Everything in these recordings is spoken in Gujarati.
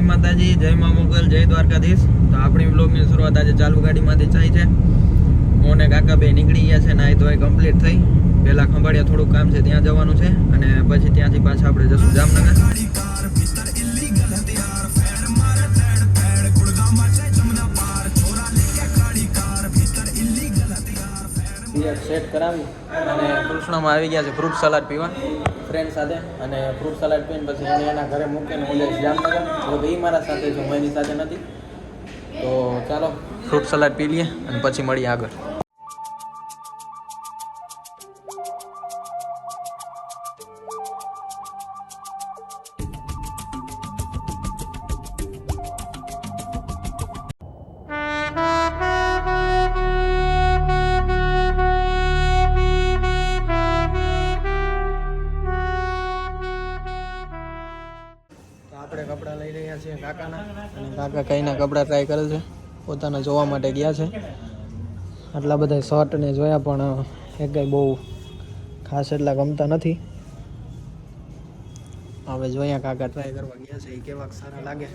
માતાજી, જય મા મોગલ, જય દ્વારકાધીશ. તો આપણી વ્લોગની શરૂઆત આજે ચાલુ ગાડીમાંથી થાય છે. હું ને કાકા બે નીકળી ગયા છે, નાઈ ધોઈ કમ્પ્લીટ થઈ. પહેલા ખંભાળિયા થોડુંક કામ છે, ત્યાં જવાનું છે અને પછી ત્યાંથી પાછા આપણે જશું જામનગર. સેટ કરાવી અને કૃષ્ણમાં આવી ગયા છે ફ્રૂટ સલાડ પીવા ફ્રેન્ડ સાથે, અને ફ્રૂટ સલાડ પીને પછી એને એના ઘરે મૂકીને હું જઈશ જામનગર. તો એ મારા સાથે છે, હું એની સાથે નથી. તો ચાલો ફ્રૂટ સલાડ પી લઈએ અને પછી મળીએ આગળ. આપણે કપડાં લઈ રહ્યા છીએ કાકાના, અને કાકા કઈના કપડાં ટ્રાય કરે છે, પોતાના જોવા માટે ગયા છે. આટલા બધા શર્ટ ને જોયા પણ એક કંઈ બહુ ખાસ એટલા ગમતા નથી. હવે જોયા કાકા ટ્રાય કરવા ગયા છે, એ કેવા સારા લાગે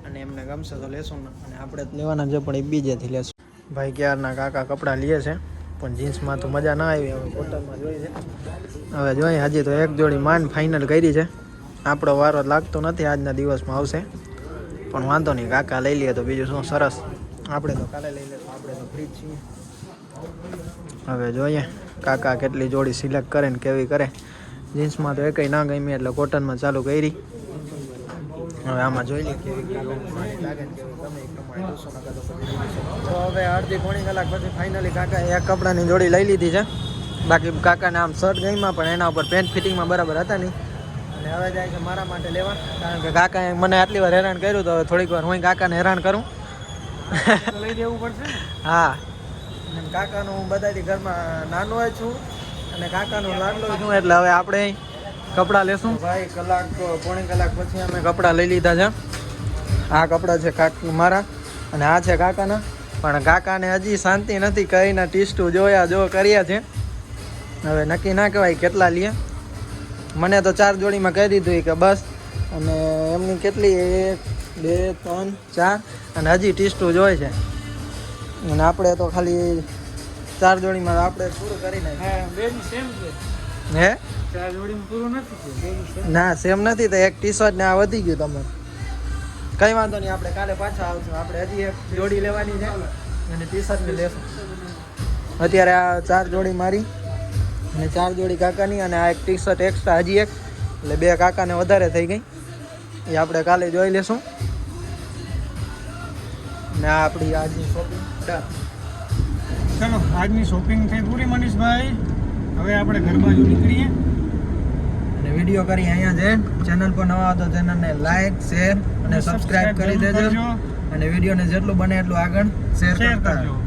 અને એમને ગમશે તો લેશું ને, અને આપણે લેવાના છે પણ એ બીજેથી લેશું. ભાઈ ક્યારના કાકા કપડાં લે છે પણ જીન્સમાં તો મજા ના આવી. હવે કોટનમાં જોઈ છે, હવે જોઈએ. હજી તો એક જોડી માંડ ફાઇનલ કરી છે. આપણો વારો લાગતો નથી, આજના દિવસમાં આવશે પણ વાંધો નહીં, કાકા લઈ લઈએ તો બીજું શું. સરસ, આપણે તો કાલે લઈ લઈશું, આપણે તો ફ્રી જ છીએ. હવે જોઈએ કાકા કેટલી જોડી સિલેક્ટ કરે ને કેવી કરે. જીન્સમાં તો એકઈ ના ગમી એટલે કોટનમાં ચાલુ કરી. હવે આમાં જોઈ લઈએ કેવી કાકાને લાગે ને કેવી ગમે એ પ્રમાણે જોશું. તો હવે અડધી પોણી કલાક પછી ફાઇનલી કાકાએ એક કપડાની જોડી લઈ લીધી છે. બાકી કાકાને આમ શર્ટ ગમ્યા પણ એના ઉપર પેન્ટ ફિટિંગમાં બરાબર હતા નહીં. અને હવે જાય છે મારા માટે લેવા, કારણ કે કાકાએ મને આટલી વાર હેરાન કર્યું, તો હવે થોડીક વાર હું કાકાને હેરાન કરું. લઈ દેવું પડશે. હા, અને કાકાનું હું બધાથી ઘરમાં નાનો જ છું અને કાકાનું લાડલો છું, એટલે હવે આપણે કપડાં લેશું. ભાઈ કલાક પોણી કલાક પછી અમે કપડાં લઈ લીધા છે. આ કપડાં છે મારા અને આ છે કાકાના. પણ કાકાને હજી શાંતિ નથી, કઈના ટીસ્ટું જોયા જો કર્યા છે. હવે નક્કી ના કહેવાય કેટલા લઈએ. મને તો 4 જોડીમાં કહી દીધું કે બસ, અને એમની કેટલી 1 2 3 4 અને હજી ટીસ્ટું જોઈએ છે. અને આપણે તો ખાલી 4 જોડીમાં આપણે પૂરું કરી નાખ્યું. હે 4 જોડીમાં પૂરું નથી? ના, સેમ નથી. તો એક ટી શર્ટ ને આ વધી ગયું તમે. કંઈ વાંધો નહીં, આપણે કાલે પાછા આવશું. આપણે હજી એક જોડી લેવાની છે અને ટી શર્ટ ને લેશું. અત્યારે આ 4 જોડી મારી અને 4 જોડી કાકાની, અને આ એક ટી શર્ટ એક્સ્ટ્રા હજી એક, એટલે 2 કાકાને વધારે થઈ ગઈ. એ આપણે કાલે જોઈ લેશું. ને આ આપણી આજની શોપિંગ ડન. ચલો, આજની શોપિંગ થઈ પૂરી મનીષભાઈ. હવે આપણે ઘર બાજુ નીકળીએ અને વિડીયો કરી અહીંયા જઈને ચેનલ પર નવા તો ચેનલને લાઈક શેર અને સબસ્ક્રાઇબ કરી દેજો, અને વિડીયોને જેટલું બને એટલું આગળ શેર કરજો.